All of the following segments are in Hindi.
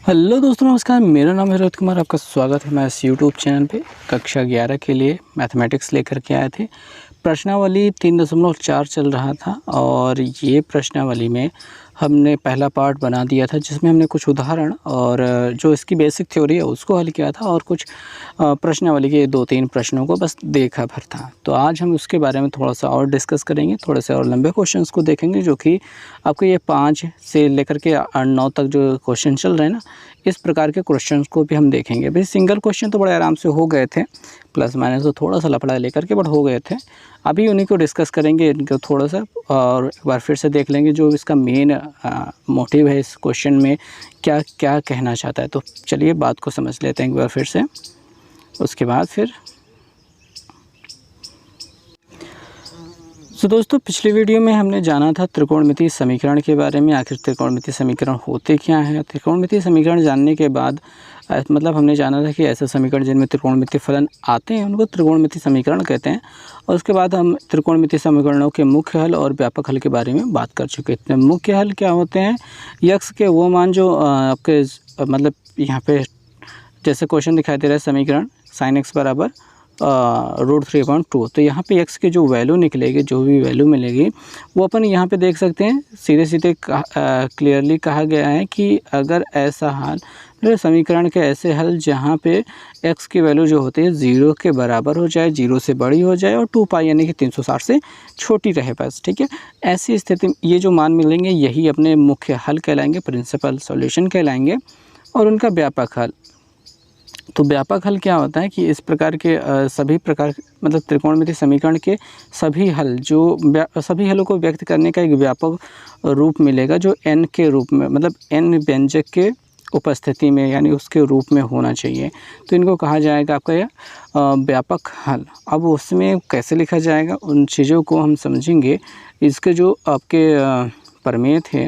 हेलो दोस्तों, नमस्कार। मेरा नाम है रोहित कुमार। आपका स्वागत है मैं इस यूट्यूब चैनल पे। कक्षा 11 के लिए मैथमेटिक्स लेकर के आए थे। प्रश्नावली 3.4 चल रहा था और ये प्रश्नावली में हमने पहला पार्ट बना दिया था, जिसमें हमने कुछ उदाहरण और जो इसकी बेसिक थ्योरी है उसको हल किया था और कुछ प्रश्नावली के 2-3 प्रश्नों को बस देखा भर था। तो आज हम उसके बारे में थोड़ा सा और डिस्कस करेंगे, थोड़े से और लंबे क्वेश्चंस को देखेंगे, जो कि आपको ये 5 से लेकर के 9 तक जो क्वेश्चन चल रहे हैं ना, इस प्रकार के क्वेश्चंस को भी हम देखेंगे। भाई सिंगल क्वेश्चन तो बड़े आराम से हो गए थे, प्लस माइनस तो थोड़ा सा लफड़ा लेकर के बट हो गए थे। अभी उन्हीं को डिस्कस करेंगे, इनको थोड़ा सा और एक बार फिर से देख लेंगे जो इसका मेन मोटिव है इस क्वेश्चन में, क्या क्या कहना चाहता है। तो चलिए बात को समझ लेते हैं एक बार फिर से, उसके बाद फिर तो दोस्तों पिछली वीडियो में हमने जाना था त्रिकोणमितीय समीकरण के बारे में। आखिर त्रिकोणमितीय समीकरण होते क्या हैं। त्रिकोणमितीय समीकरण जानने के बाद मतलब हमने जाना था कि ऐसे समीकरण जिनमें त्रिकोणमितीय फलन आते हैं उनको त्रिकोणमितीय समीकरण कहते हैं। और उसके बाद हम त्रिकोणमितीय समीकरणों के मुख्य हल और व्यापक हल के बारे में बात कर चुके थे। मुख्य हल क्या होते हैं? यक्स के वो मान जो आपके मतलब यहाँ पे जैसे क्वेश्चन दिखाई दे रहा है, समीकरण sin x बराबर √3/2। तो यहाँ पे x की जो वैल्यू निकलेगी, जो भी वैल्यू मिलेगी, वो अपन यहाँ पे देख सकते हैं। सीधे सीधे क्लियरली कहा गया है कि अगर ऐसा हल समीकरण के ऐसे हल जहाँ पे x की वैल्यू जो होती है 0 के बराबर हो जाए, 0 से बड़ी हो जाए और 2π यानी कि 360 से छोटी रहे बस, ठीक है। ऐसी स्थिति में ये जो मान मिलेंगे यही अपने मुख्य हल कहलाएंगे, प्रिंसिपल सॉल्यूशन कहलाएंगे। और उनका व्यापक हल, तो व्यापक हल क्या होता है कि इस प्रकार के सभी प्रकार मतलब त्रिकोणमितीय समीकरण के सभी हल सभी हलों को व्यक्त करने का एक व्यापक रूप मिलेगा, जो n के रूप में मतलब n व्यंजक के उपस्थिति में यानी उसके रूप में होना चाहिए। तो इनको कहा जाएगा आपका यह व्यापक हल। अब उसमें कैसे लिखा जाएगा उन चीज़ों को हम समझेंगे। इसके जो आपके प्रमेय थे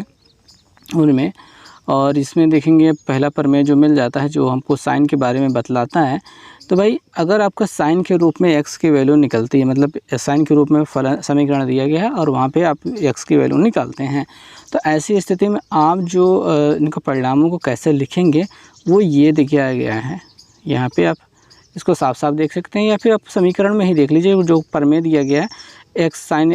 उनमें, और इसमें देखेंगे पहला प्रमेय जो मिल जाता है जो हमको साइन के बारे में बतलाता है। तो भाई अगर आपका साइन के रूप में x की वैल्यू निकलती है, मतलब साइन के रूप में फलन समीकरण दिया गया है और वहाँ पे आप x की वैल्यू निकालते हैं, तो ऐसी स्थिति में आप जो इनके परिणामों को कैसे लिखेंगे वो ये दिखाया गया है। यहाँ पे आप इसको साफ साफ देख सकते हैं, या फिर आप समीकरण में ही देख लीजिए जो प्रमेय दिया गया है। साइन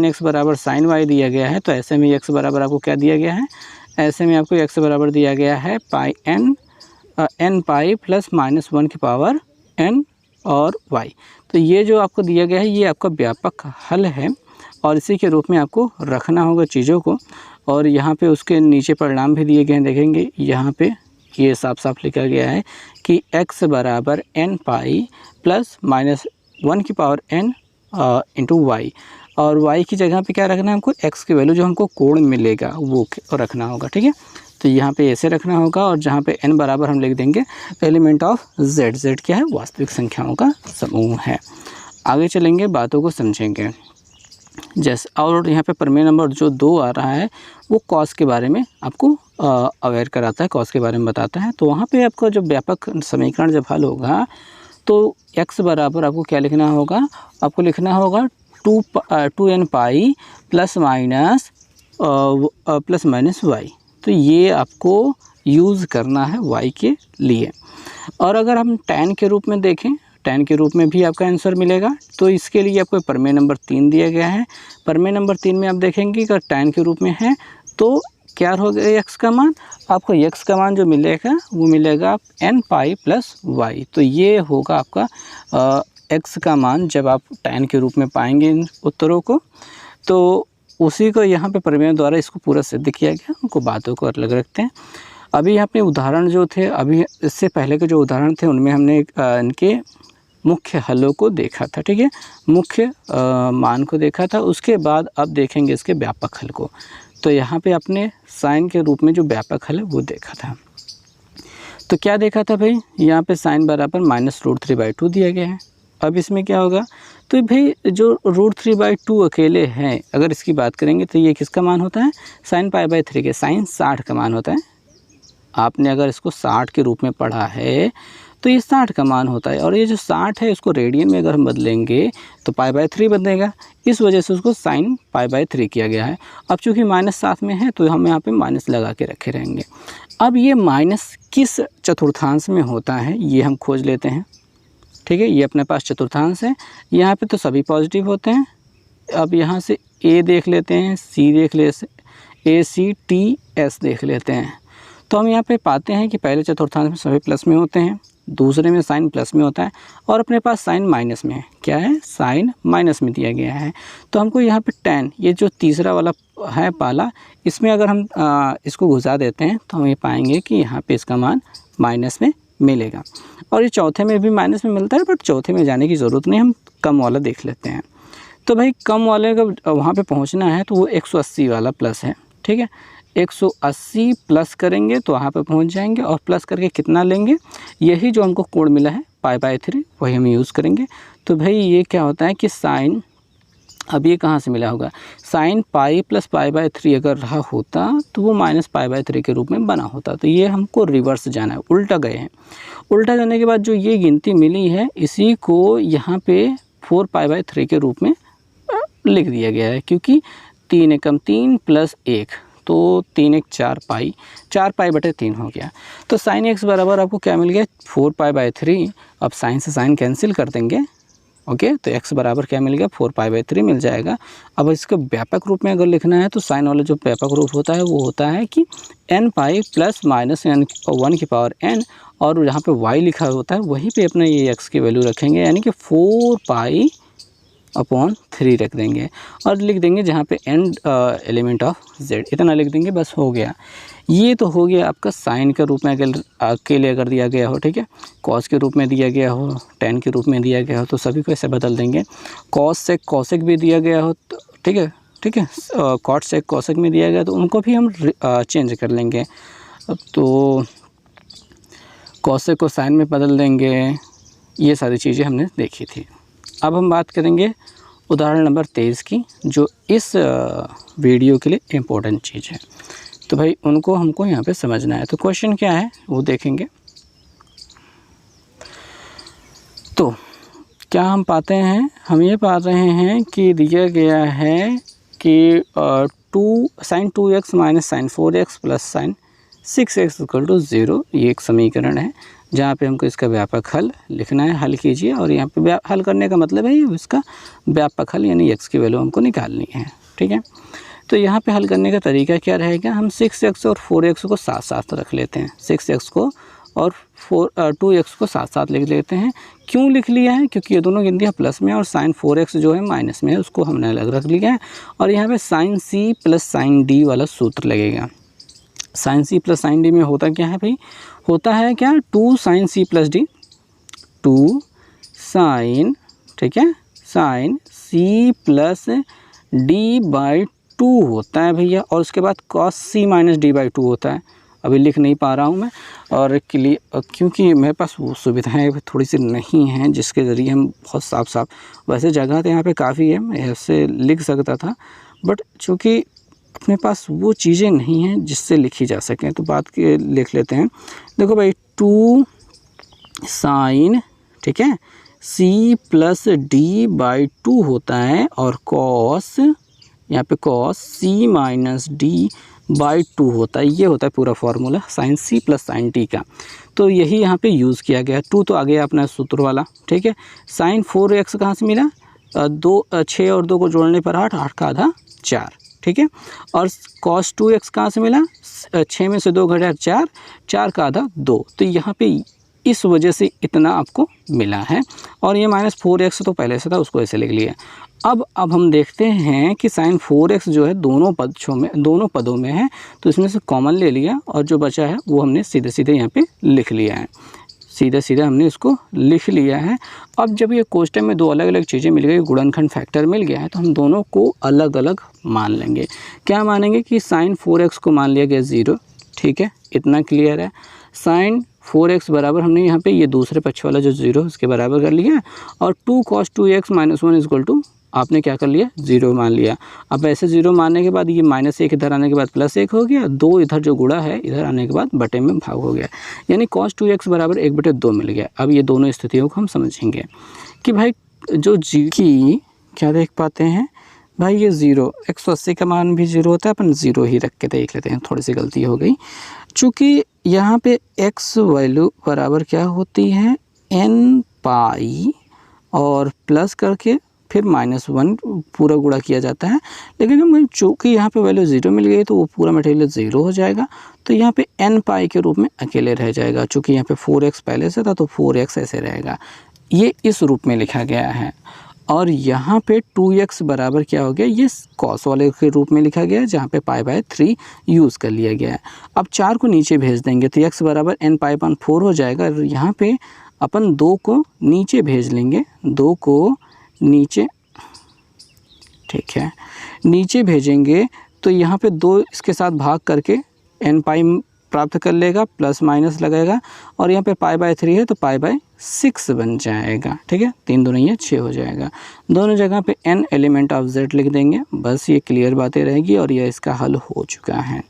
x बराबर साइन y दिया गया है, तो ऐसे में x बराबर आपको क्या दिया गया है? ऐसे में आपको x बराबर दिया गया है n पाई प्लस -1 की पावर n और y। तो ये जो आपको दिया गया है ये आपका व्यापक हल है और इसी के रूप में आपको रखना होगा चीज़ों को। और यहाँ पे उसके नीचे परिणाम भी दिए गए हैं, देखेंगे यहाँ पे ये साफ साफ लिखा गया है कि x बराबर n पाई प्लस -1 की पावर n इंटू वाई। और y की जगह पे क्या रखना है हमको? x की वैल्यू जो हमको कोण मिलेगा वो रखना होगा, ठीक है। तो यहाँ पे ऐसे रखना होगा और जहाँ पे n बराबर हम लिख देंगे एलिमेंट ऑफ z। z क्या है? वास्तविक संख्याओं का समूह है। आगे चलेंगे, बातों को समझेंगे जैसे। और यहाँ पे प्रमेय नंबर जो 2 आ रहा है वो कॉस के बारे में आपको अवेयर कराता है, कॉस के बारे में बताता है। तो वहाँ पर आपका जो व्यापक समीकरण जब हल होगा तो x बराबर आपको क्या लिखना होगा? आपको लिखना होगा 2n pi plus minus y। तो ये आपको यूज़ करना है y के लिए। और अगर हम tan के रूप में देखें, tan के रूप में भी आपका आंसर मिलेगा। तो इसके लिए आपको प्रमेय नंबर 3 दिया गया है। प्रमेय नंबर 3 में आप देखेंगे अगर tan के रूप में है तो क्या हो गया x का मान? आपको x का मान जो मिलेगा वो मिलेगा n पाई प्लस y। तो ये होगा आपका x का मान जब आप tan के रूप में पाएंगे इन उत्तरों को। तो उसी को यहाँ पे प्रमेय द्वारा इसको पूरा सिद्ध किया गया। उनको बातों को अलग रखते हैं। अभी यहाँ पे उदाहरण जो थे, अभी इससे पहले के जो उदाहरण थे उनमें हमने इनके मुख्य हलों को देखा था, ठीक है, मुख्य मान को देखा था। उसके बाद अब देखेंगे इसके व्यापक हल को। तो यहाँ पे अपने साइन के रूप में जो व्यापक हल है वो देखा था। तो क्या देखा था भाई? यहाँ पे साइन बराबर -√3/2 दिया गया है। अब इसमें क्या होगा? तो भाई जो √3/2 अकेले हैं, अगर इसकी बात करेंगे तो ये किसका मान होता है? sin π/3 के, साइन 60 का मान होता है। आपने अगर इसको 60 के रूप में पढ़ा है तो ये 60 का मान होता है। और ये जो 60 है इसको रेडियन में अगर हम बदलेंगे तो π/3 बदलेगा, इस वजह से उसको sin π/3 किया गया है। अब चूँकि माइनस साथ में है तो हम यहाँ पे माइनस लगा के रखे रहेंगे। अब ये माइनस किस चतुर्थांश में होता है ये हम खोज लेते हैं। ठीक है, ये अपने पास चतुर्थांश है, यहाँ पे तो सभी पॉजिटिव होते हैं। अब यहाँ से ए देख लेते हैं, सी देख लेते हैं, ACTS देख लेते हैं। तो हम यहाँ पे पाते हैं कि पहले चतुर्थांश में सभी प्लस में होते हैं, दूसरे में साइन प्लस में होता है और अपने पास साइन माइनस में है। क्या है? साइन माइनस में दिया गया है। तो हमको यहाँ पे tan, ये जो तीसरा वाला है पाला, इसमें अगर हम इसको घुसा देते हैं तो हम ये पाएंगे कि यहाँ पे इसका मान माइनस में मिलेगा। और ये चौथे में भी माइनस में मिलता है, बट चौथे में जाने की ज़रूरत नहीं, हम कम वाला देख लेते हैं। तो भाई कम वाले का वहाँ पे पहुँचना है तो वो 180 वाला प्लस है। ठीक है, 180 प्लस करेंगे तो वहाँ पे पहुँच जाएंगे और प्लस करके कितना लेंगे, यही जो हमको कोण मिला है π/3 वही हम यूज़ करेंगे। तो भाई ये क्या होता है कि साइन, अब ये कहाँ से मिला होगा, साइन पाई प्लस π/3 अगर रहा होता तो वो माइनस π/3 के रूप में बना होता। तो ये हमको रिवर्स जाना है, उल्टा गए हैं। उल्टा जाने के बाद जो ये गिनती मिली है इसी को यहाँ पे 4π/3 के रूप में लिख दिया गया है, क्योंकि 3 एकम 3 प्लस 1 तो 3 एक 4 पाई, 4 π/3 हो गया। तो साइन x बराबर आपको क्या मिल गया, 4π/3। अब साइन से साइन कैंसिल कर देंगे, ओके, तो x बराबर क्या मिल गया, 4π/3 मिल जाएगा। अब इसको व्यापक रूप में अगर लिखना है तो साइन वाला जो व्यापक रूप होता है वो होता है कि n pi plus minus n1 की पावर n, और जहाँ पे y लिखा होता है वहीं पे अपना ये x की वैल्यू रखेंगे, यानी कि 4π/3 रख देंगे और लिख देंगे जहाँ पे n एलिमेंट ऑफ z, इतना लिख देंगे, बस हो गया। ये तो हो गया आपका साइन के रूप में अगर दिया गया हो, ठीक है, कॉस के रूप में दिया गया हो, tan के रूप में दिया गया हो तो सभी को ऐसे बदल देंगे। कॉस सेक कॉसेक भी दिया गया हो तो ठीक है, कॉट सेक कॉसेक में दिया गया तो उनको भी हम चेंज कर लेंगे। तो कॉसेक को साइन में बदल देंगे। ये सारी चीज़ें हमने देखी थी। अब हम बात करेंगे उदाहरण नंबर 23 की, जो इस वीडियो के लिए इम्पोर्टेंट चीज़ है। तो भाई उनको हमको यहाँ पे समझना है। तो क्वेश्चन क्या है वो देखेंगे। तो क्या हम पाते हैं, हम ये पा रहे हैं कि दिया गया है कि sin 2x minus sin 4x plus sin 6x equal to 0, ये एक समीकरण है जहाँ पे हमको इसका व्यापक हल लिखना है। हल कीजिए, और यहाँ पे हल करने का मतलब है इसका व्यापक हल यानी x की वैल्यू हमको निकालनी है। ठीक है, तो यहाँ पे हल करने का तरीका क्या रहेगा, हम 6x और 4x को साथ साथ रख लेते हैं। 6x को और 2x को साथ साथ लिख लेते हैं। क्यों लिख लिया है, क्योंकि ये दोनों गिनतियाँ प्लस में और sin 4x जो है माइनस में है, उसको हमने अलग रख लिया है। और यहाँ पे sin c plus sin d वाला सूत्र लगेगा। sin c plus sin d में होता क्या है भाई, होता है क्या, 2 sin c plus d, 2 sin, ठीक है, sin c प्लस d/2 होता है भैया, और उसके बाद cos c माइनस d/2 होता है। अभी लिख नहीं पा रहा हूँ मैं, और क्योंकि मेरे पास वो सुविधाएं थोड़ी सी नहीं हैं जिसके ज़रिए हम बहुत साफ वैसे जगह तो यहाँ पे काफ़ी है, मैं ऐसे लिख सकता था, बट चूँकि अपने पास वो चीज़ें नहीं हैं जिससे लिखी जा सकें, तो बात के लिख लेते हैं। देखो भाई 2 sin, ठीक है, c प्लस d/2 होता है, और cos, यहाँ पे cos c माइनस d/2 होता है। ये होता है पूरा formula sin c plus sin d का। तो यही यहाँ पे यूज़ किया गया। 2 तो आ गया अपना सूत्र वाला, ठीक है। sin 4x कहाँ से मिला, 6 और 2 को जोड़ने पर 8, 8 का आधा 4, ठीक है। और cos 2x कहाँ से मिला, 6 में से 2 घटा 4, 4 का आधा 2। तो यहाँ पे इस वजह से इतना आपको मिला है। और ये माइनस 4x तो पहले से था, उसको ऐसे लिख लिया। अब हम देखते हैं कि sin 4x जो है दोनों पदों में है, तो इसमें से कॉमन ले लिया और जो बचा है वो हमने सीधे सीधे यहाँ पे लिख लिया है। सीधे हमने इसको लिख लिया है। अब जब ये कोष्टक में दो अलग अलग चीज़ें मिल गई, गुणनखंड फैक्टर मिल गया है, तो हम दोनों को अलग अलग मान लेंगे। क्या मानेंगे कि sin 4x को मान लिया गया 0, ठीक है, इतना क्लियर है। sin 4x बराबर हमने यहाँ पे ये दूसरे पक्ष वाला जो 0 उसके बराबर कर लिया, और 2 cos 2x minus 1 equal to आपने क्या कर लिया, 0 मान लिया। अब ऐसे 0 मानने के बाद ये -1 इधर आने के बाद +1 हो गया, 2 इधर जो गुणा है इधर आने के बाद बटे में भाग हो गया, यानी cos 2x बराबर 1/2 मिल गया। अब ये दोनों स्थितियों को हम समझेंगे कि भाई जो जी की क्या देख पाते हैं भाई, ये 0 180 का मान भी 0 होता है, अपन 0 ही रख के देख लेते हैं, थोड़ी सी गलती हो गई। चूँकि यहाँ पे x वैल्यू बराबर क्या होती है, n पाई और प्लस करके फिर -1 पूरा गुणा किया जाता है, लेकिन हम चूँकि यहाँ पे वैल्यू 0 मिल गई तो वो पूरा मटेरियल 0 हो जाएगा, तो यहाँ पे n पाई के रूप में अकेले रह जाएगा। चूँकि यहाँ पे 4x पहले से था तो 4x ऐसे रहेगा, ये इस रूप में लिखा गया है। और यहाँ पे 2x बराबर क्या हो गया, ये कॉस वाले के रूप में लिखा गया है, जहाँ पे π/3 यूज़ कर लिया गया है। अब 4 को नीचे भेज देंगे तो x बराबर n π/4 हो जाएगा। यहाँ पे अपन 2 को नीचे भेज लेंगे, 2 को नीचे, ठीक है, नीचे भेजेंगे तो यहाँ पे 2 इसके साथ भाग करके n पाई प्राप्त कर लेगा, प्लस माइनस लगेगा, और यहाँ पे π/3 है तो π/6 बन जाएगा। ठीक है, 3 दूनी ये 6 हो जाएगा। दोनों जगह पे n एलिमेंट ऑफ z लिख देंगे, बस ये क्लियर बातें रहेगी और ये इसका हल हो चुका है।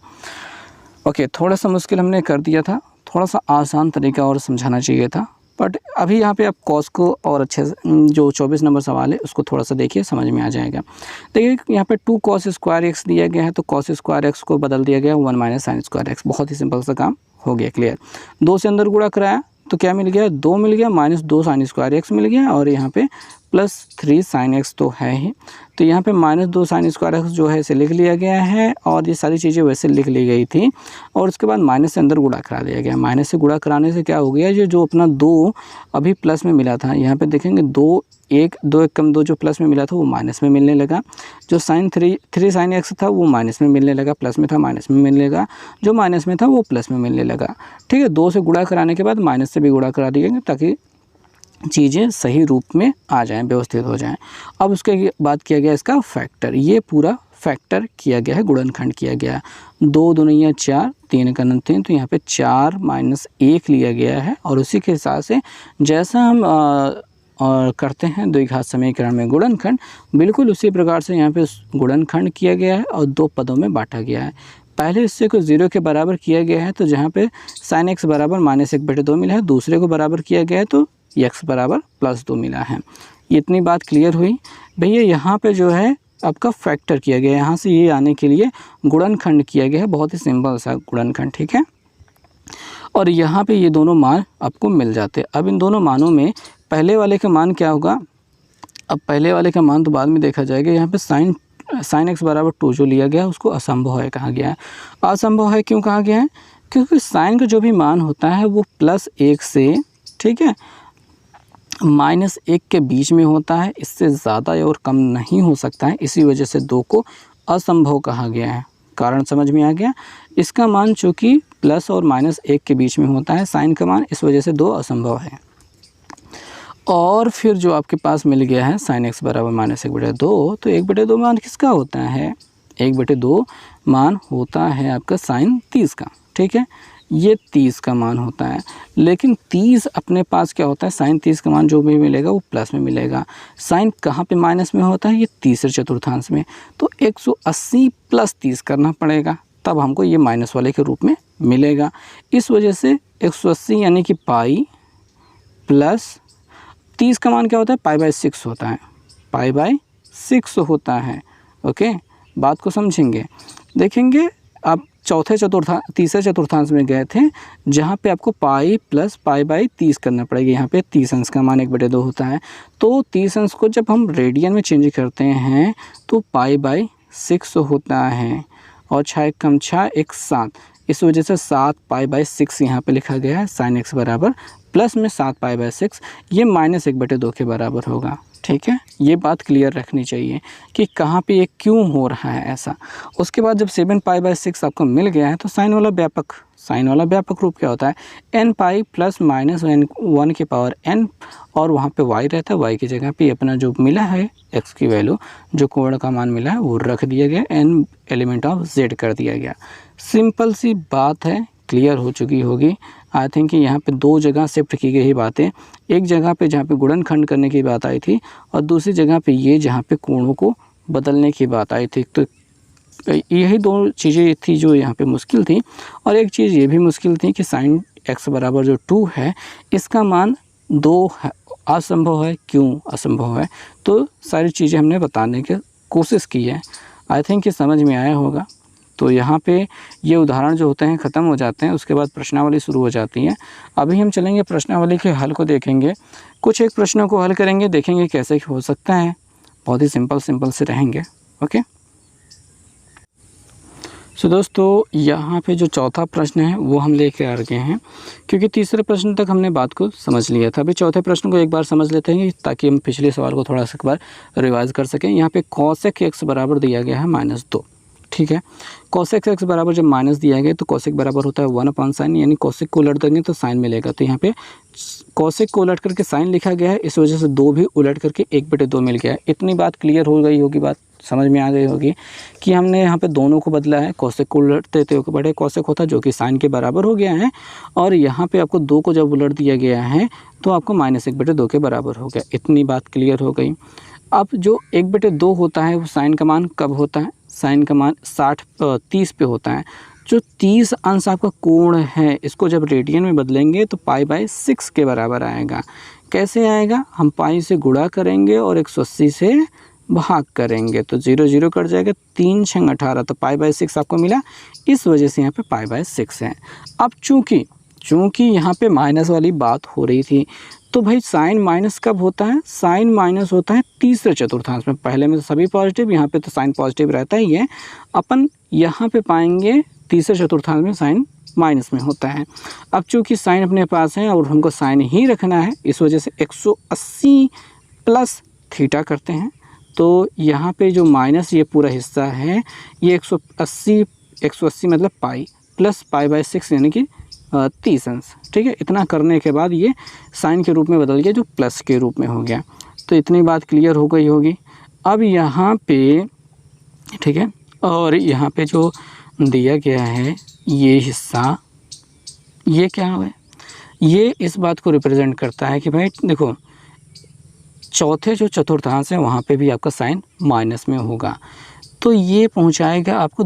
ओके, थोड़ा सा मुश्किल हमने कर दिया था, थोड़ा सा आसान तरीका और समझाना चाहिए था, बट अभी यहाँ पे आप कॉस को और अच्छे से, जो 24 नंबर सवाल है उसको थोड़ा सा देखिए, समझ में आ जाएगा। देखिए यहाँ पे 2 cos स्क्वायर x दिया गया है, तो cos स्क्वायर x को बदल दिया गया 1 - sin स्क्वायर x। बहुत ही सिंपल सा काम हो गया, क्लियर। 2 से अंदर गुणा कराया तो क्या मिल गया, 2 मिल गया, -2 sin स्क्वायर x मिल गया, और यहाँ पे +3 sin x तो है ही, तो यहाँ पे -2 sin स्क्वायर x जो है इसे लिख लिया गया है, और ये सारी चीज़ें वैसे लिख ली गई थी। और उसके बाद माइनस से अंदर गुणा करा दिया गया। माइनस से गुणा कराने से क्या हो गया, ये जो अपना 2 अभी प्लस में मिला था, यहाँ पे देखेंगे 2 1 कम 2 जो प्लस में मिला था वो माइनस में मिलने लगा। जो sin 3 sin x था वो माइनस में मिलने लगा, प्लस में था माइनस में मिलने लगा, जो माइनस में था वो प्लस में मिलने लगा। ठीक है, 2 से गुणा कराने के बाद माइनस से भी गुणा करा दिएंगे ताकि चीज़ें सही रूप में आ जाएं, व्यवस्थित हो जाएं। अब उसके बाद किया गया इसका फैक्टर, ये पूरा फैक्टर किया गया है, गुणनखंड किया गया। 2 दूनिया 4, 3 का 3, तो यहाँ पे 4 - 1 लिया गया है, और उसी के हिसाब से जैसा हम करते हैं द्विघात समीकरण में गुणनखंड, बिल्कुल उसी प्रकार से यहाँ पे गुणनखंड किया गया है और 2 पदों में बांटा गया है। पहले हिस्से को 0 के बराबर किया गया है, तो जहाँ पे sin x बराबर -1/2 मिला है, दूसरे को बराबर किया गया है तो x बराबर +2 मिला है। इतनी बात क्लियर हुई भैया। यहाँ पे जो है आपका फैक्टर किया गया है, यहाँ से ये आने के लिए गुणनखंड किया गया है, बहुत ही सिंपल सा गुणनखंड। ठीक है, और यहाँ पे ये दोनों मान आपको मिल जाते हैं। अब इन दोनों मानों में पहले वाले का मान क्या होगा, अब पहले वाले का मान तो बाद में देखा जाएगा। यहाँ पे sin x बराबर 2 जो लिया गया है उसको असंभव है कहा गया है। असंभव है क्यों कहा गया है, क्योंकि साइन का जो भी मान होता है वो +1 से, ठीक है, -1 के बीच में होता है, इससे ज़्यादा और कम नहीं हो सकता है। इसी वजह से 2 को असंभव कहा गया है। कारण समझ में आ गया। इसका मान चूँकि प्लस और -1 के बीच में होता है साइन का मान, इस वजह से 2 असंभव है। और फिर जो आपके पास मिल गया है sin x बराबर -1/2, तो 1/2 मान किसका होता है, 1/2 मान होता है आपका sin 30 का। ठीक है, ये 30 का मान होता है, लेकिन 30 अपने पास क्या होता है, sin 30 का मान जो भी मिलेगा वो प्लस में मिलेगा। साइन कहाँ पे माइनस में होता है, ये तीसरे चतुर्थांश में, तो 180 + 30 करना पड़ेगा, तब हमको ये माइनस वाले के रूप में मिलेगा। इस वजह से 180 यानी कि पाई प्लस 30 का मान क्या होता है, π/6 होता है, π/6 होता है। ओके, बात को समझेंगे। देखेंगे आप तीसरे चतुर्थांश में गए थे, जहाँ पे आपको पाई प्लस π/30 करना पड़ेगा। यहाँ पे 30 अंश का मान 1/2 होता है, तो 30 अंश को जब हम रेडियन में चेंज करते हैं तो π/6 होता है, और 6 कम 6 1 7, इस वजह से 7 π/6 यहाँ पे लिखा गया है। sin x बराबर प्लस में 7 π/6, ये -1/2 के बराबर होगा। ठीक है, ये बात क्लियर रखनी चाहिए कि कहाँ पे ये क्यों हो रहा है ऐसा। उसके बाद जब 7 π/6 आपको मिल गया है, तो साइन वाला व्यापक रूप क्या होता है, n pi plus minus n1 की पावर n, और वहाँ पे y रहता है, y की जगह पे अपना जो मिला है x की वैल्यू, जो कोण का मान मिला है वो रख दिया गया, n एलिमेंट ऑफ z कर दिया गया। सिंपल सी बात है, क्लियर हो चुकी होगी। आई थिंक कि यहाँ पे दो जगह शिफ्ट की गई बातें, एक जगह पे जहाँ पे गुणनखंड करने की बात आई थी और दूसरी जगह पे ये जहाँ पे कोणों को बदलने की बात आई थी। तो यही दो चीज़ें थी जो यहाँ पे मुश्किल थी। और एक चीज़ ये भी मुश्किल थी कि साइन x बराबर जो 2 है इसका मान 2 है, असंभव है। क्यों असंभव है? तो सारी चीज़ें हमने बताने की कोशिश की है। आई थिंक कि समझ में आया होगा। तो यहाँ पे ये उदाहरण जो होते हैं ख़त्म हो जाते हैं, उसके बाद प्रश्नावली शुरू हो जाती है। अभी हम चलेंगे प्रश्नावली के हल को देखेंगे, कुछ एक प्रश्नों को हल करेंगे, देखेंगे कैसे हो सकता है। बहुत ही सिंपल से रहेंगे। ओके, सो दोस्तों यहाँ पे जो चौथा प्रश्न है वो हम लेके आ गए हैं, क्योंकि तीसरे प्रश्न तक हमने बात को समझ लिया था। अभी चौथे प्रश्न को एक बार समझ लेते हैं ताकि हम पिछले सवाल को थोड़ा सा एक बार रिवाइज कर सकें। यहाँ पे कॉसेक x बराबर दिया गया है -2। ठीक है, कॉसेक x बराबर जब माइनस दिया गया तो कॉसेक बराबर होता है 1/sin, यानी कॉसेक को उलट देंगे तो साइन मिलेगा। तो यहाँ पे कॉसेक को उलट करके साइन लिखा गया है, इस वजह से 2 भी उलट करके 1/2 मिल गया है। इतनी बात क्लियर हो गई होगी, बात समझ में आ गई होगी कि हमने यहाँ पे दोनों को बदला है। कॉसेक को उलटते थे बड़े कॉसेक होता जो कि साइन के बराबर हो गया है, और यहाँ पे आपको 2 को जब उलट दिया गया है तो आपको -1/2 के बराबर हो गया। इतनी बात क्लियर हो गई। अब जो 1/2 होता है वो साइन का मान कब होता है? साइन का मान 30 पे होता है। जो 30 अंश आपका कोण है इसको जब रेडियन में बदलेंगे तो π/6 के बराबर आएगा। कैसे आएगा? हम पाई से गुणा करेंगे और 180 से भाग करेंगे तो 0 0 कट जाएगा, 3 6 18, तो π/6 आपको मिला। इस वजह से यहाँ पे π/6 है। अब चूँकि यहाँ पे माइनस वाली बात हो रही थी तो भाई साइन माइनस कब होता है? साइन माइनस होता है तीसरे चतुर्थांश में। पहले में तो सभी पॉजिटिव, यहाँ पे तो साइन पॉजिटिव रहता ही है। अपन यहाँ पे पाएंगे तीसरे चतुर्थांश में साइन माइनस में होता है। अब चूँकि साइन अपने पास है और हमको साइन ही रखना है, इस वजह से 180 प्लस थीटा करते हैं। तो यहाँ पे जो माइनस ये पूरा हिस्सा है ये 180 मतलब पाई प्लस π/6 यानी कि 30 अंश। ठीक है, इतना करने के बाद ये साइन के रूप में बदल गया, जो प्लस के रूप में हो गया। तो इतनी बात क्लियर हो गई होगी। अब यहाँ पे ठीक है, और यहाँ पे जो दिया गया है ये हिस्सा, ये क्या है? ये इस बात को रिप्रेजेंट करता है कि भाई देखो, चौथे जो चतुर्थांश है वहाँ पे भी आपका साइन माइनस में होगा। तो ये पहुँचाएगा आपको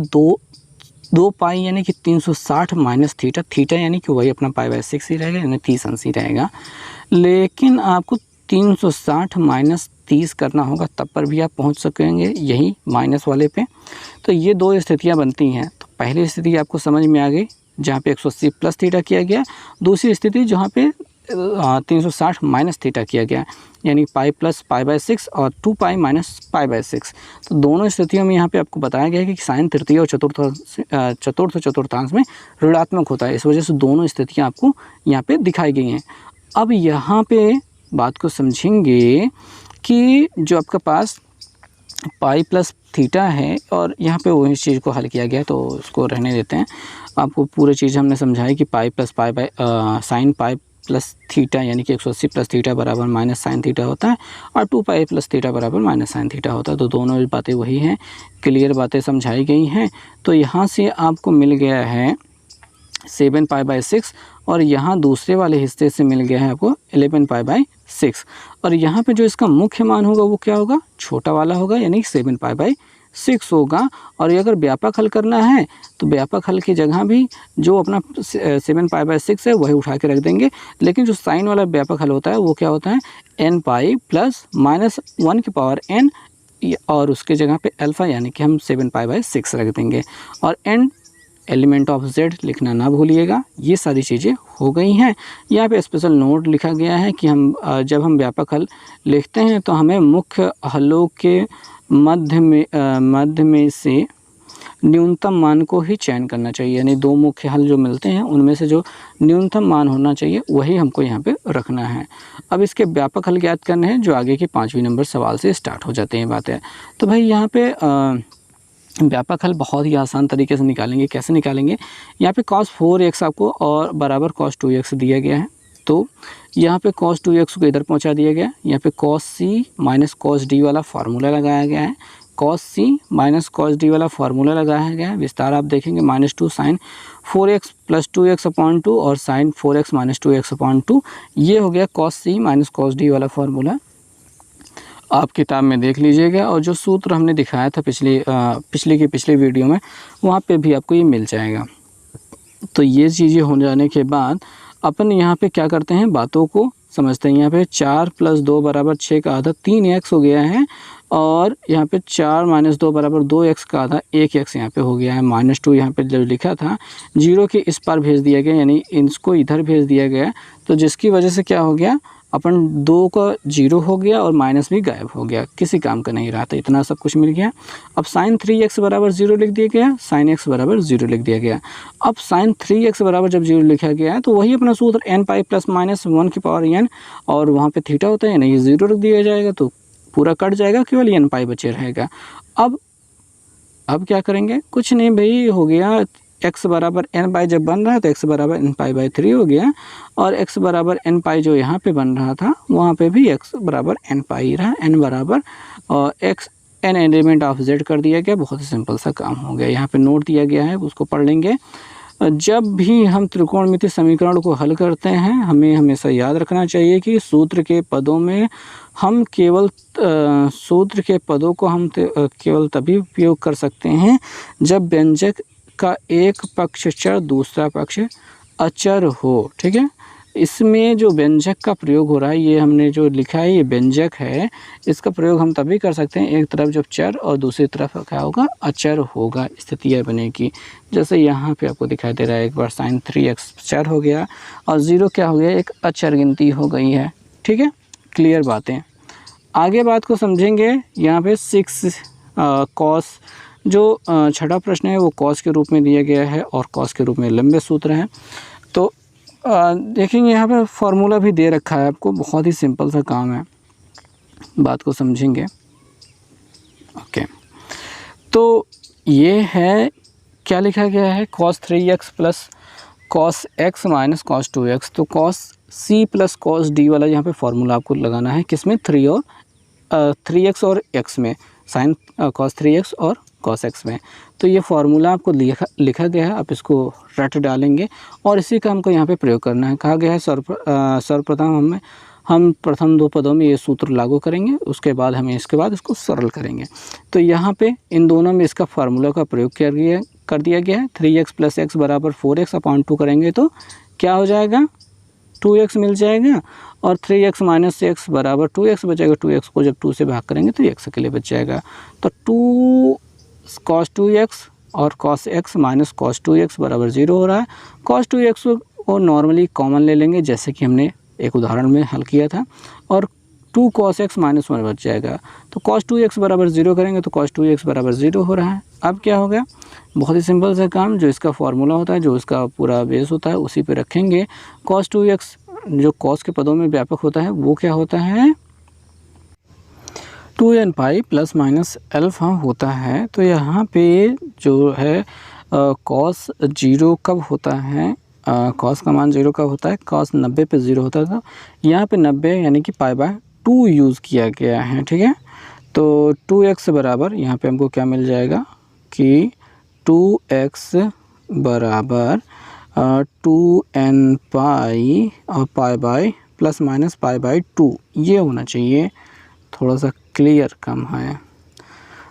2 पाई यानी कि 360 माइनस थीटा यानी कि वही अपना π/6 ही रहेगा, यानी 30 अंश ही रहेगा। लेकिन आपको 360 माइनस 30 करना होगा, तब पर भी आप पहुंच सकेंगे यही माइनस वाले पे। तो ये दो स्थितियां बनती हैं। तो पहली स्थिति आपको समझ में आ गई जहाँ पे 180 प्लस थीटा किया गया, दूसरी स्थिति जहाँ पे 360 माइनस थीटा किया गया, यानी पाई प्लस π/6 और 2 पाई माइनस π/6। तो दोनों स्थितियों में यहाँ पे आपको बताया गया है कि साइन तृतीय और चतुर्थ चतुर्थांश में ऋणात्मक होता है। इस वजह से दोनों स्थितियाँ आपको यहाँ पे दिखाई गई हैं। अब यहाँ पे बात को समझेंगे कि जो आपका पास पाई प्लस थीटा है और यहाँ पे वही चीज़ को हल किया गया, तो उसको रहने देते हैं। आपको पूरी चीज़ हमने समझाई कि pi plus sine pi plus theta यानी कि 180 प्लस थीटा बराबर माइनस साइन थीटा होता है, और 2 पाई प्लस थीटा बराबर माइनस साइन थीटा होता है। तो दोनों बातें वही हैं, क्लियर बातें समझाई गई हैं। तो यहाँ से आपको मिल गया है 7 π/6 और यहाँ दूसरे वाले हिस्से से मिल गया है आपको 11 π/6। और यहाँ पे जो इसका मुख्य मान होगा वो क्या होगा? छोटा वाला होगा, यानी 7 π/6 होगा। और अगर व्यापक हल करना है तो व्यापक हल की जगह भी जो अपना 7 π/6 है वही उठा के रख देंगे। लेकिन जो साइन वाला व्यापक हल होता है वो क्या होता है? n पाई प्लस -1 की पावर n, और उसके जगह पे अल्फ़ा यानी कि हम 7 π/6 रख देंगे। और n एलिमेंट ऑफ z लिखना ना भूलिएगा। ये सारी चीज़ें हो गई हैं। यहाँ पे स्पेशल नोट लिखा गया है कि हम जब हम व्यापक हल लिखते हैं तो हमें मुख्य हलों के मध्य में से न्यूनतम मान को ही चयन करना चाहिए, यानी दो मुख्य हल जो मिलते हैं उनमें से जो न्यूनतम मान होना चाहिए वही हमको यहाँ पे रखना है। अब इसके व्यापक हल ज्ञात करने हैं जो आगे के 5वें नंबर सवाल से स्टार्ट हो जाते हैं बातें। तो भाई यहाँ पे व्यापक हल बहुत ही आसान तरीके से निकालेंगे। कैसे निकालेंगे? यहाँ पे cos 4x आपको और बराबर cos 2x दिया गया है, तो यहाँ पे cos 2x को इधर पहुँचा दिया गया। यहाँ पे cos c minus cos d वाला फार्मूला लगाया गया है। cos c minus cos d वाला फार्मूला लगाया गया है। विस्तार आप देखेंगे -2 sin 4x प्लस 2x/2 और साइन 4x माइनस 2x/2। ये हो गया cos c minus cos d वाला फार्मूला, आप किताब में देख लीजिएगा। और जो सूत्र हमने दिखाया था पिछले वीडियो में, वहाँ पे भी आपको ये मिल जाएगा। तो ये चीज़ें हो जाने के बाद अपन यहाँ पे क्या करते हैं, बातों को समझते हैं। यहाँ पे 4 + 2 = 6 का आधा 3x हो गया है, और यहाँ पे 4 - 2 = 2x का आधा 1x यहाँ पे हो गया है। -2 यहाँ पे जो लिखा था 0 के इस पार भेज दिया गया, यानी इसको इधर भेज दिया गया। तो जिसकी वजह से क्या हो गया, अपन 2 का 0 हो गया और माइनस भी गायब हो गया, किसी काम का नहीं रहा। तो इतना सब कुछ मिल गया। अब sin 3x = 0 लिख दिया गया, sin x = 0 लिख दिया गया। अब sin 3x = जब 0 लिखा गया है तो वही अपना सूत्र n पाई प्लस माइनस 1 की पावर n, और वहाँ पे थीटा होता है ना, ये 0 रख दिया जाएगा तो पूरा कट जाएगा, केवल n पाई बचे रहेगा। अब क्या करेंगे, कुछ नहीं भाई, हो गया x = n पाई जब बन रहा है तो x = n पाई / 3 हो गया, और x = n पाई जो यहाँ पे बन रहा था वहाँ पे भी x = n पाई रहा, n बराबर x n element of z कर दिया गया। बहुत ही सिंपल सा काम हो गया। यहाँ पे नोट दिया गया है, उसको पढ़ लेंगे। जब भी हम त्रिकोणमितीय समीकरण को हल करते हैं, हमें हमेशा याद रखना चाहिए कि सूत्र के पदों में हम केवल सूत्र के पदों को हम केवल तभी उपयोग कर सकते हैं जब व्यंजक का एक पक्ष चर दूसरा पक्ष अचर हो। ठीक है, इसमें जो व्यंजक का प्रयोग हो रहा है, ये हमने जो लिखा है ये व्यंजक है, इसका प्रयोग हम तभी कर सकते हैं एक तरफ जब चर और दूसरी तरफ क्या होगा, अचर होगा, स्थितियाँ बनेगी। जैसे यहाँ पे आपको दिखाई दे रहा है, एक बार sin 3x चर हो गया और 0 क्या हो गया, एक अचर गिनती हो गई है। ठीक है, क्लियर बातें। आगे बात को समझेंगे। यहाँ पे 6 cos, जो छठा प्रश्न है वो cos के रूप में दिया गया है और cos के रूप में लंबे सूत्र हैं। तो देखेंगे यहाँ पे फार्मूला भी दे रखा है आपको, बहुत ही सिंपल सा काम है, बात को समझेंगे। ओके, तो ये है क्या लिखा गया है, cos 3x plus cos x minus cos 2x। तो cos c plus cos d वाला यहाँ पे फार्मूला आपको लगाना है, किसमें, 3x और x में, sin cos 3x और cos x में। तो ये फार्मूला आपको लिखा गया है, आप इसको रट डालेंगे और इसी का हमको यहाँ पे प्रयोग करना है। कहा गया है सर्वप्रथम हम प्रथम 2 पदों में ये सूत्र लागू करेंगे, उसके बाद हमें इसके बाद इसको सरल करेंगे। तो यहाँ पे इन दोनों में इसका फार्मूला का प्रयोग कर दिया गया है। 3x + x = 4x/2 करेंगे तो क्या हो जाएगा, 2x मिल जाएगा, और 3x - x = 2x बचेगा। 2x को जब 2 से भाग करेंगे तो x अकेले बच जाएगा। तो 2 cos 2x और cos x minus cos 2x = 0 हो रहा है। cos 2x को नॉर्मली कॉमन ले लेंगे, जैसे कि हमने एक उदाहरण में हल किया था, और 2 cos x - 1 बच जाएगा। तो cos 2x = 0 करेंगे तो cos 2x = 0 हो रहा है। अब क्या हो गया, बहुत ही सिंपल सा काम, जो इसका फार्मूला होता है, जो इसका पूरा बेस होता है, उसी पे रखेंगे। cos 2x जो cos के पदों में व्यापक होता है वो क्या होता है, 2n pi plus minus alpha होता है। तो यहाँ पे जो है cos 0 कब होता है, cos का मान 0 कब होता है, cos 90 पे 0 होता था। यहाँ पे 90 यानी कि π/2 यूज़ किया गया है। ठीक है, तो 2x बराबर यहाँ पे हमको क्या मिल जाएगा कि 2x बराबर 2n पाई और π/, प्लस माइनस π/2, ये होना चाहिए। थोड़ा सा क्लियर कम है।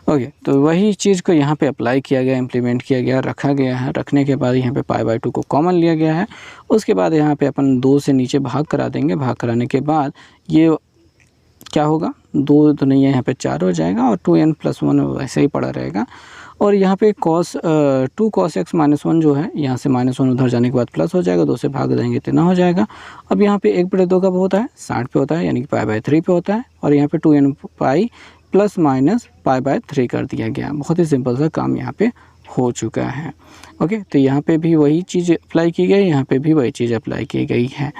ओके, तो वही चीज़ को यहाँ पे अप्लाई किया गया, इम्प्लीमेंट किया गया, रखा गया है। रखने के बाद यहाँ पे π/2 को कॉमन लिया गया है। उसके बाद यहाँ पे अपन 2 से नीचे भाग करा देंगे। भाग कराने के बाद ये क्या होगा, 2 तो नहीं है, यहाँ पे 4 हो जाएगा, और 2n + 1 वैसे ही पड़ा रहेगा। और यहाँ पे 2 cos x - 1 जो है, यहाँ से -1 उधर जाने के बाद प्लस हो जाएगा, 2 से भाग देंगे इतना हो जाएगा। अब यहाँ पे 1/2 कब होता है, 60 पे होता है, यानी कि π/3 पे होता है, और यहाँ पे 2n पाई प्लस माइनस π/3 कर दिया गया। बहुत ही सिंपल सा काम यहाँ पे हो चुका है। ओके, तो यहाँ पे भी वही चीज़ अप्लाई की गई, यहाँ पे भी वही चीज़ अप्लाई की गई है।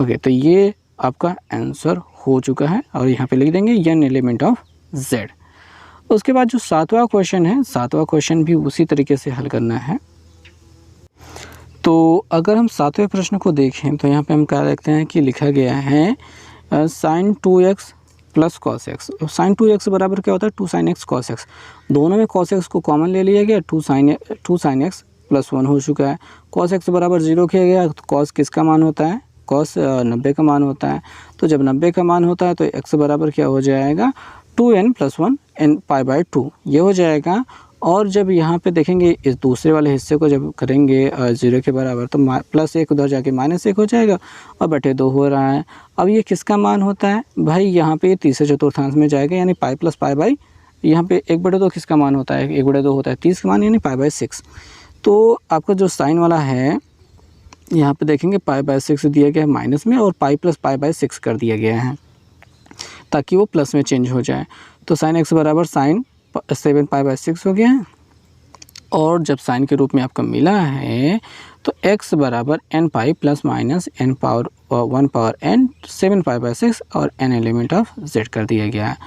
ओके, तो ये आपका आंसर हो चुका है, और यहाँ पे लिख देंगे n एलिमेंट ऑफ z। उसके बाद जो 7वां क्वेश्चन है, 7वां क्वेश्चन भी उसी तरीके से हल करना है। तो अगर हम 7वें प्रश्न को देखें तो यहाँ पे हम क्या देखते हैं कि लिखा गया है sin 2x plus cos x। sin 2x बराबर क्या होता है, 2 sin x cos x। दोनों में cos x को कॉमन ले लिया गया, 2 sin x +1 हो चुका है। cos x बराबर 0 किया गया तो cos किसका मान होता है, cos 90 का मान होता है। तो जब 90 का मान होता है तो x बराबर क्या हो जाएगा 2n + 1 n π/2 ये हो जाएगा। और जब यहाँ पे देखेंगे इस दूसरे वाले हिस्से को जब करेंगे 0 के बराबर तो +1 उधर जाके -1 हो जाएगा और बटे 2 हो रहा है। अब ये किसका मान होता है भाई, यहाँ पे तीसरे चतुर्थांश में जाएगा यानी पाई + π/, यहाँ पे 1/2 किसका मान होता है, 1/2 होता है 30 का मान यानी π/6। तो आपका जो साइन वाला है यहाँ पे देखेंगे π/6 दिया गया है माइनस में और पाई + π/6 कर दिया गया है ताकि वो प्लस में चेंज हो जाए। तो sin x बराबर sin 7 π/6 हो गया है। और जब साइन के रूप में आपका मिला है तो x बराबर n पाई + -n पावर 1 पावर n 7 π/6 और n एलिमेंट ऑफ z कर दिया गया है।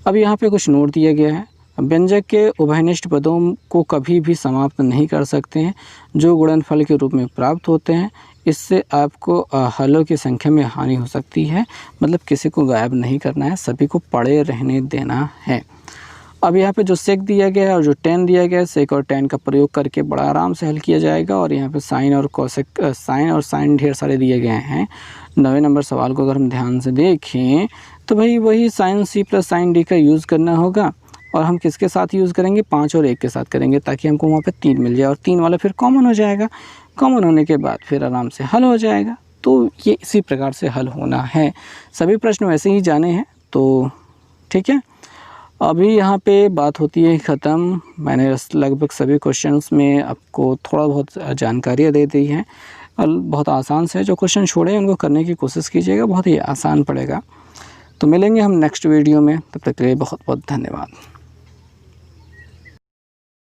अब यहाँ पे कुछ नोट दिया गया है, व्यंजक के उभयनिष्ठ पदों को कभी भी समाप्त नहीं कर सकते हैं जो गुणनफल के रूप में प्राप्त होते हैं। इससे आपको हलों की संख्या में हानि हो सकती है, मतलब किसी को गायब नहीं करना है, सभी को पड़े रहने देना है। अब यहाँ पे जो सेक दिया गया है और जो tan दिया गया है, सेक और tan का प्रयोग करके बड़ा आराम से हल किया जाएगा। और यहाँ पे साइन और कोसेक साइन ढेर सारे दिए गए हैं। 9वें नंबर सवाल को अगर हम ध्यान से देखें तो भाई वही sin c + sin d का यूज़ करना होगा। और हम किसके साथ यूज़ करेंगे, 5 और 1 के साथ करेंगे ताकि हमको वहाँ पे 3 मिल जाए और 3 वाला फिर कॉमन हो जाएगा। कॉमन होने के बाद फिर आराम से हल हो जाएगा। तो ये इसी प्रकार से हल होना है। सभी प्रश्न वैसे ही जाने हैं तो ठीक है। अभी यहाँ पे बात होती है ख़त्म। मैंने लगभग सभी क्वेश्चंस में आपको थोड़ा बहुत जानकारियाँ दे दी हैं और बहुत आसान से जो क्वेश्चन छोड़े हैं उनको करने की कोशिश कीजिएगा, बहुत ही आसान पड़ेगा। तो मिलेंगे हम नेक्स्ट वीडियो में, तब तक के लिए बहुत बहुत धन्यवाद।